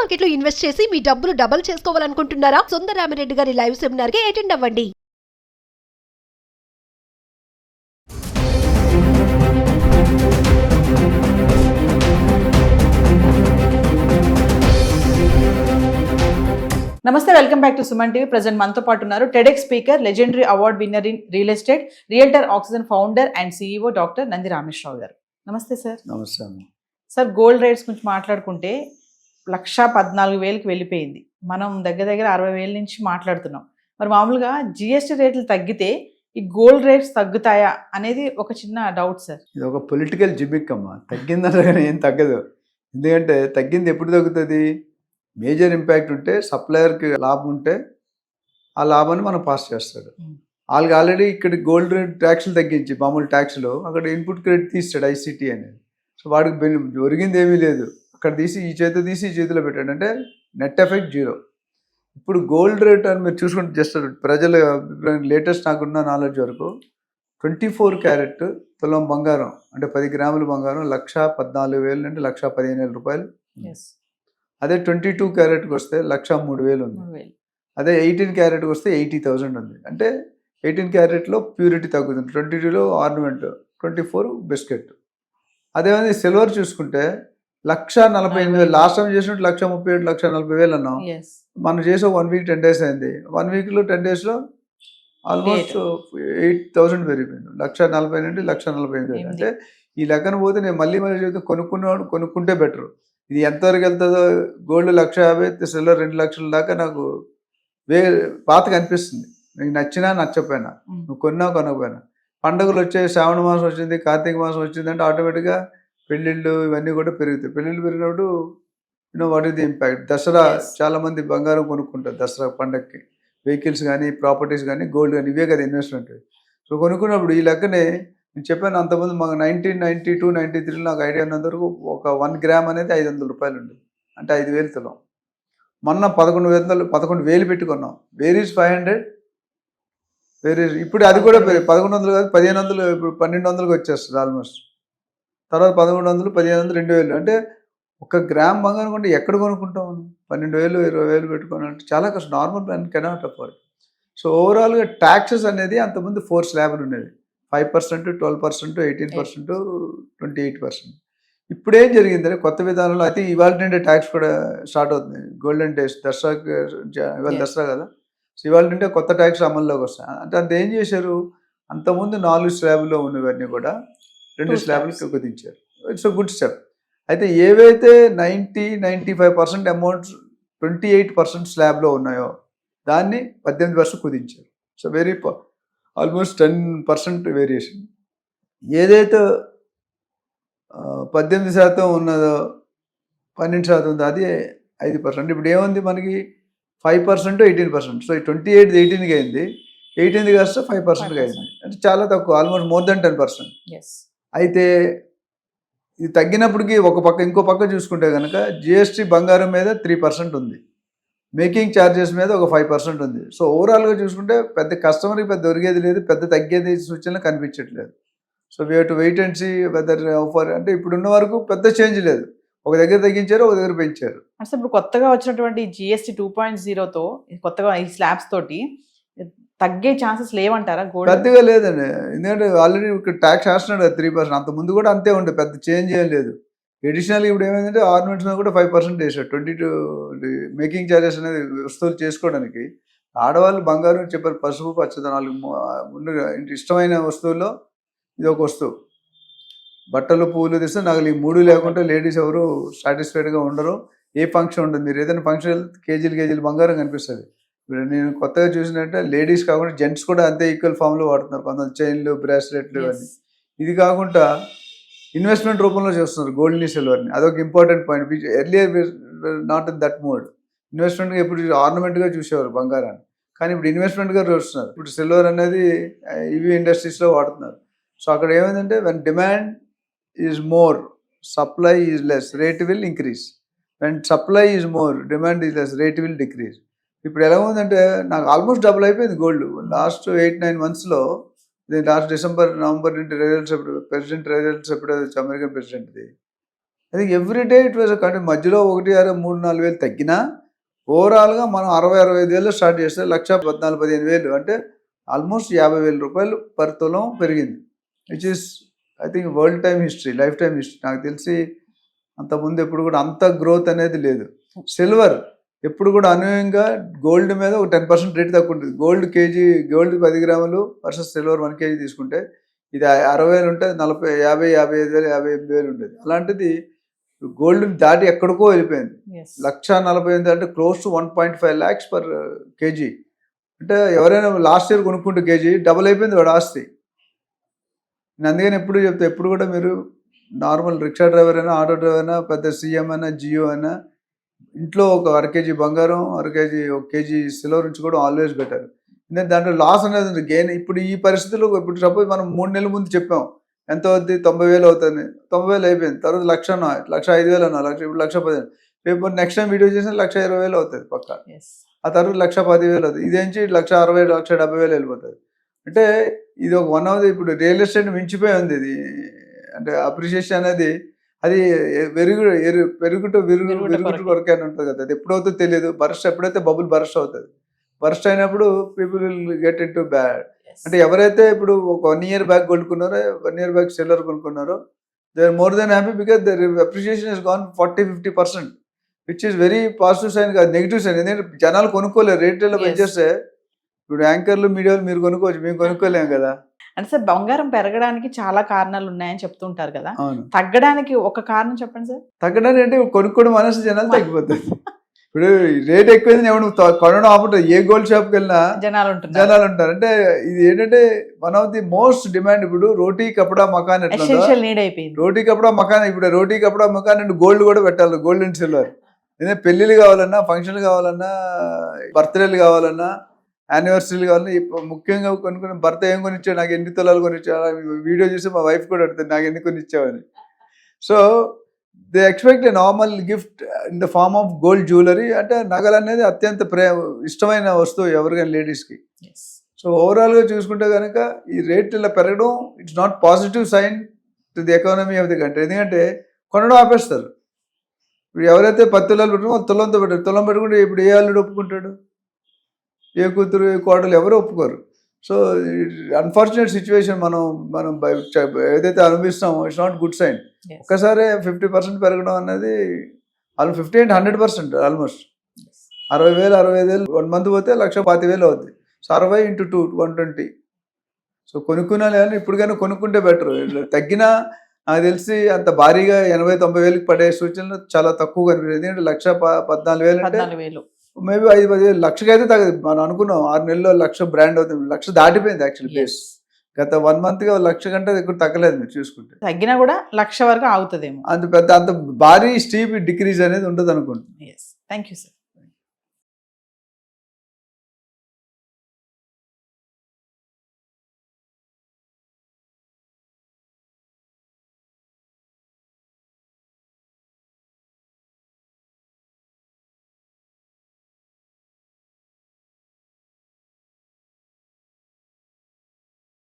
Market లో invest చేసి మీ డబ్బులు డబుల్ చేసుకోవాలనుకుంటున్నారా? సుందరరామిరెడ్డి గారి లైవ్ సెమినార్ కి అటెండ్ అవ్వండి. నమస్తే, welcome back to Suman TV. Present మనతో పాటు ఉన్నారు TEDx speaker, legendary award winner in real estate, realtor oxygen founder and CEO doctor Nandi Rameshwar Rao గారు. నమస్తే సార్. నమస్తే అమ్మ. సార్, గోల్డ్ రేట్స్ గురించి మాట్లాడుకుంటే 1,14,000కి వెళ్ళిపోయింది. మనం దగ్గర 60,000 నుంచి మాట్లాడుతున్నాం. మరి మామూలుగా GST రేట్లు తగ్గితే ఈ గోల్డ్ రేట్స్ తగ్గుతాయా అనేది ఒక చిన్న డౌట్ సార్. ఇది ఒక పొలిటికల్ జిమిక్ అమ్మ. తగ్గిందన్నా కానీ ఏం తగ్గదు. ఎందుకంటే తగ్గింది ఎప్పుడు తగ్గుతుంది? మేజర్ ఇంపాక్ట్ ఉంటే, సప్లయర్కి లాభం ఉంటే ఆ లాభాన్ని మనం పాస్ చేస్తాడు. వాళ్ళకి ఆల్రెడీ ఇక్కడ గోల్డ్ రేట్ ట్యాక్స్లు తగ్గించి మామూలు ట్యాక్స్లో అక్కడ ఇన్పుట్ క్రెడిట్ తీస్తాడు ICT అనేది. సో వాడికి ఒరిగింది ఏమీ లేదు. అక్కడ తీసి ఈ చేతిలో తీసి ఈ చేతిలో పెట్టాడు అంటే నెట్ ఎఫెక్ట్ 0. ఇప్పుడు గోల్డ్ రేట్ అని మీరు చూసుకుంటే జస్ట్ ప్రజలు లేటెస్ట్ నాకున్న నాలెడ్జ్ వరకు 24 క్యారెట్ తులం బంగారం అంటే 10 గ్రాముల బంగారం 1,14,000 నుండి 1,15,000 రూపాయలు. అదే 22 క్యారెట్కి వస్తే 1,03,000 ఉంది. అదే 18 క్యారెట్కి వస్తే 80,000 ఉంది. అంటే 18 క్యారెట్లో ప్యూరిటీ తగ్గుతుంది, 22లో ఆర్నమెంట్, 24 బిస్కెట్. అదేవిధంగా సిల్వర్ చూసుకుంటే 1,48,000 లాస్ట్ టైం చేసినట్టు 1,37,000 1,40,000 అన్నాం. మనం చేసే 1 వీక్ 10 days అయింది. 1 వీక్లో 10 daysలో ఆల్మోస్ట్ 8,000 పెరిగిపోయింది. 1,40,000 నుండి 1,45,000. అంటే ఈ లెక్కన పోతే నేను మళ్ళీ చెప్తే కొనుక్కునేవాడు కొనుక్కుంటే బెటర్. ఇది ఎంతవరకు వెళ్తుందో, గోల్డ్ 1,50,000 సిల్వర్ 2 లక్షల దాకా నాకు పాతగా అనిపిస్తుంది. నీకు నచ్చినా నచ్చకపోయినా, నువ్వు కొనకపోయినా. పండుగలు వచ్చాయి, శ్రావణ మాసం వచ్చింది, కార్తీక మాసం వచ్చింది అంటే ఆటోమేటిక్గా పెళ్ళిళ్ళు ఇవన్నీ కూడా పెరుగుతాయి. పెళ్ళిళ్ళు పెరిగినప్పుడు what is the impact? Dasara చాలామంది బంగారం కొనుక్కుంటారు. దసరా పండగకి వెహికల్స్ కానీ, ప్రాపర్టీస్ కానీ, గోల్డ్ కానీ, ఇవే కదా ఇన్వెస్ట్మెంట్. సో కొనుక్కున్నప్పుడు ఈ లెక్కనే నేను చెప్పాను. అంతకుముందు మాకు 1992, 93 నాకు ఐడియా ఉన్నంత వరకు ఒక 1 గ్రామ్ అనేది 500 రూపాయలు ఉండేది. అంటే 5,000 తులం. మొన్న 11,000 పెట్టుకున్నాం. Where is 500? వేర్ ఈజ్ ఇప్పుడు అది కూడా 1,100 కాదు 1,500, ఇప్పుడు 1,200కి వచ్చేస్తుంది ఆల్మోస్ట్. తర్వాత 1,100, 1,500, 2,000. అంటే 1 గ్రామ్ బంగారం కొంటే ఎక్కడ కొనుక్కుంటాం? 12,000, 20,000 పెట్టుకోవాలంటే చాలా కష్టం. Normal man cannot afford. So ఓవరాల్గా ట్యాక్సెస్ అనేది అంతకుముందు 4 స్లాబ్లు ఉండేది. 5%, 12%, 18%, 28%. ఇప్పుడు ఏం జరిగిందంటే కొత్త విధానంలో అయితే ఇవాళ నుండే ట్యాక్స్ కూడా స్టార్ట్ అవుతుంది. గోల్డెన్ డేస్ దసరాకి, ఇవాళ దసరా కదా. సో ఇవాళ నుండే కొత్త ట్యాక్స్ అమల్లోకి వస్తాయి. అంటే అంత ఏం చేశారు? అంతకుముందు 4 స్లాబ్లో ఉన్నవన్నీ కూడా 2 స్లాబ్లకి కుదించారు. It's a good step. అయితే ఏవైతే 90-95% అమౌంట్స్ 28% స్లాబ్లో ఉన్నాయో దాన్ని 18% కుదించారు. So almost 10% variation. ఏదైతే 18% ఉన్నదో, 12% ఉందో అది 5%. ఇప్పుడు ఏముంది మనకి? 5%, 18%. సో 28 18కి అయింది, 18 కాస్త 5%కి అయింది. అంటే చాలా తక్కువ, ఆల్మోస్ట్ మోర్ దెన్ 10%. అయితే ఇది తగ్గినప్పటికీ ఒక పక్క ఇంకో పక్క చూసుకుంటే కనుక GST బంగారం మీద 3% ఉంది, మేకింగ్ ఛార్జెస్ మీద ఒక 5% ఉంది. సో ఓవరాల్గా చూసుకుంటే పెద్ద కస్టమర్కి పెద్ద దొరికేది లేదు, పెద్ద తగ్గేది సూచనలు కనిపించట్లేదు. So we have to wait and see whether offer. అంటే ఇప్పుడున్న వరకు పెద్ద చేంజ్ లేదు. ఒక దగ్గర తగ్గించారు, ఒక దగ్గర పెంచారు. అంటే ఇప్పుడు కొత్తగా వచ్చినటువంటి GST 2.0తో కొత్తగా ఈ స్లాబ్స్ తోటి తగ్గే ఛాన్సెస్ లేవంటారా? గోల్డ్ పెద్దగా లేదండి. ఎందుకంటే ఆల్రెడీ ఇక్కడ ట్యాక్స్ వేస్తున్నాడు 3%. అంత ముందు కూడా అంతే ఉండే, పెద్ద చేంజ్ ఏం లేదు. అడిషనల్గా ఇప్పుడు ఏమైందంటే ఆర్నమెంట్స్ మీద కూడా 5% వేసాడు. 22 మేకింగ్ ఛార్జెస్ అనేది వస్తువులు చేసుకోవడానికి. ఆడవాళ్ళు బంగారం చెప్పారు, పసుపు, పచ్చదనాలు ముందు ఇష్టమైన వస్తువుల్లో ఇది ఒక వస్తువు. బట్టలు, పువ్వులు తెస్తే నగలు, ఈ 3 లేకుంటే లేడీస్ ఎవరు సాటిస్ఫైడ్గా ఉండరు. ఏ ఫంక్షన్ ఉండదు. మీరు ఏదైనా ఫంక్షన్ కేజీలు బంగారం కనిపిస్తుంది. ఇప్పుడు నేను కొత్తగా చూసినట్టే లేడీస్ కాకుండా జెంట్స్ కూడా అంతే ఈక్వల్ ఫామ్లో వాడుతున్నారు. కొంతమంది చైన్లు, బ్రాస్లెట్లు అన్నీ. ఇది కాకుండా ఇన్వెస్ట్మెంట్ రూపంలో చేస్తున్నారు గోల్డ్ని, సిల్వర్ని. అదొక important point. Earlier not in that mode. ఇన్వెస్ట్మెంట్గా ఎప్పుడు ఆర్నమెంట్గా చూసేవారు బంగారాన్ని, కానీ ఇప్పుడు ఇన్వెస్ట్మెంట్గా చూస్తున్నారు. ఇప్పుడు సిల్వర్ అనేది ఇవి ఇండస్ట్రీస్లో వాడుతున్నారు. సో అక్కడ ఏమైందంటే when demand is more, supply is less, rate will increase. When supply is more, demand is less, rate will decrease. ఇప్పుడు ఎలా ఉందంటే నాకు ఆల్మోస్ట్ డబుల్ అయిపోయింది గోల్డ్ లాస్ట్ 8-9 monthsలో. లాస్ట్ డిసెంబర్, నవంబర్ నుండి రిజల్ట్స్ ఎప్పుడు, ప్రెసిడెంట్ రిజల్ట్స్ ఎప్పుడో అమెరికన్ ప్రెసిడెంట్ది, అది ఎవ్రీ డే ఇట్ వాజ్ కంటే మధ్యలో 1-3-4 వేలు తగ్గినా ఓవరాల్గా మనం 60-65 వేలు స్టార్ట్ చేస్తే 1,14,15,000 అంటే ఆల్మోస్ట్ 50,000 రూపాయలు పర్ తులం పెరిగింది, which is I think world time history, life time history. నాకు తెలిసి అంతకుముందు ఎప్పుడు కూడా అంత గ్రోత్ అనేది లేదు. సిల్వర్ ఎప్పుడు కూడా అనూహ్యంగా గోల్డ్ మీద ఒక 10% రేట్ తక్కువ ఉంటుంది. గోల్డ్ 10 గ్రాములు వర్సెస్ సిల్వర్ 1 kg తీసుకుంటే ఇది 60,000 ఉంటే 50,000, 55,000, 58,000 ఉంటుంది. అలాంటిది గోల్డ్ దాటి ఎక్కడికో వెళ్ళిపోయింది. 1,48,000 అంటే close to 1.5 lakhs per KG. అంటే ఎవరైనా లాస్ట్ ఇయర్ కొనుక్కుంటే కేజీ డబుల్ అయిపోయింది వాడు ఆస్తి. నేను అందుకని ఎప్పుడు చెప్తా, ఎప్పుడు కూడా మీరు నార్మల్ రిక్షా డ్రైవర్ అయినా, ఆటో డ్రైవర్ అయినా, పెద్ద సీఎం అయినా, జియో అయినా ఇంట్లో ఒక 1 kg బంగారం, 1 kg, 1 kg సిల్వర్ ఉంచుకోవడం ఆల్వేస్ బెటర్. ఎందుకంటే దాంట్లో లాస్ అనేది ఉంది, గెయిన్. ఇప్పుడు ఈ పరిస్థితుల్లో ఇప్పుడు సపోజ్ మనం 3 నెలల ముందు చెప్పాం ఎంత అవుద్ది, 90,000 అవుతుంది, 90,000 అయిపోయింది. తర్వాత 1,05,000 అన్నా, ఇప్పుడు 1,10,000. రేపు నెక్స్ట్ టైం వీడియో చేసిన 1,20,000 అవుతుంది పక్క. ఆ తర్వాత 1,10,000 అవుతుంది. ఇదేంచి 1,60,000, 1,70,000 వెళ్ళిపోతుంది. అంటే ఇది ఒక వన్ ఆఫ్ ది ఇప్పుడు రియల్ ఎస్టేట్ మించిపోయి ఉంది ఇది. అంటే అప్రిషియేషన్ అనేది అది పెరుగుట కొరకే అని ఉంటుంది కదా, అది ఎప్పుడవుతుందో తెలియదు. ఎప్పుడైతే బబుల్ బర్స్ట్ అవుతుంది, బర్స్ట్ అయినప్పుడు people will get in to bad. అంటే ఎవరైతే ఇప్పుడు ఒక 1 year బ్యాక్ కొనుక్కున్నారో, 1 year బ్యాక్ సిల్వర్ కొనుక్కున్నారో, they are more than happy because their appreciation is gone 40-50%, which is very positive sign కాదు, నెగిటివ్ సైన్. ఎందుకంటే జనాలు కొనుక్కోలేరు, రేట్లలో పెంచేస్తే. ఇప్పుడు యాంకర్లు, మీడియాలు మీరు కొనుక్కోవచ్చు, మేము కొనుక్కోలేము కదా. అంటే సార్ బంగారం పెరగడానికి చాలా కారణాలు ఉన్నాయని చెప్తుంటారు కదా, అవును. తగ్గడానికి ఒక కారణం చెప్పండి సార్. తగ్గడానికి అంటే కొనుక్కోవడం మనసు జనాలు తగ్గిపోతుంది. ఇప్పుడు రేట్ ఎక్కువైంది ఎవరు కొనడం ఆపటం, ఏ గోల్డ్ షాప్కి వెళ్ళినా జనాలు ఉంటారు. అంటే ఇది ఏంటంటే one of the most demand. ఇప్పుడు రోటీ కపడా మకాన్ ఎట్లా నీడ్ అయిపోయింది, రోటీ కపడా మకాన్. ఇప్పుడు రోటీ కపడా మకాన్ అండ్ గోల్డ్ కూడా పెట్టాలి, గోల్డ్ అండ్ సిల్వర్. ఎందుకంటే పెళ్ళిళ్ళు కావాలన్నా, ఫంక్షన్లు కావాలన్నా, బర్త్డేలు కావాలన్నా, యానివర్సరీలు కావాలన్నా, ముఖ్యంగా కొనుక్కుని భర్త ఏం కొనిచ్చాడు, నాకు ఎన్ని తులాలు కొనిచ్చాడు, వీడియో చూసి మా వైఫ్ కూడా అడుగుతుంది నాకు ఎన్ని కొనిచ్చావని. So they expect a normal gift in the form of gold jewellery. అంటే నగలు అనేది అత్యంత ఇష్టమైన వస్తువు ఎవరికైనా లేడీస్కి. సో ఓవరాల్గా చూసుకుంటే కనుక ఈ రేట్లు పెరగడం it's not positive sign to the economy of the country. ఎందుకంటే కొనడం ఆపేస్తారు. ఇప్పుడు ఎవరైతే 10 తులాలు పెట్టడం తులంతో పెట్టారు, తులం పెట్టుకుంటే ఇప్పుడు ఏ అల్లుడు ఒప్పుకుంటాడు, ఏ కూతురు, ఏ కోడలు ఎవరు ఒప్పుకోరు. సో అన్ఫార్చునేట్ సిచ్యువేషన్ మనం ఏదైతే అనుభవిస్తామో ఇట్స్ నాట్ గుడ్ సైన్. ఒక్కసారి 50% పెరగడం అనేది 50 and 100% ఆల్మోస్ట్ 60,000, 65,000 1 month పోతే 1,25,000 అవుద్ది. So 60 into 2 120. సో కొనుక్కున్నా ఇప్పుడు కానీ కొనుక్కుంటే బెటర్. తగ్గినా నాకు తెలిసి అంత భారీగా 80,000-90,000 పడే సూచనలు చాలా తక్కువ కనిపిస్తుంది. ఎందుకంటే 1,14,000 అంటే మేబీ 5-10,000, 1,00,000 అయితే తగ్గదు. మనం అనుకున్నాం 6 నెలల్లో 1,00,000 బ్రాండ్ అవుతుంది, 1,00,000 దాటిపోయింది యాక్చువల్ ప్లేస్. గత 1 monthగా 1,00,000 కంటే ఎక్కువ తగ్గలేదు మీరు చూసుకుంటే. తగ్గినా కూడా 1,00,000 వరకు అవుతుందేమో. అంత భారీ స్టీప్ డిక్రీజ్ అనేది ఉండదు అనుకుంటున్నాను. Thank you sir.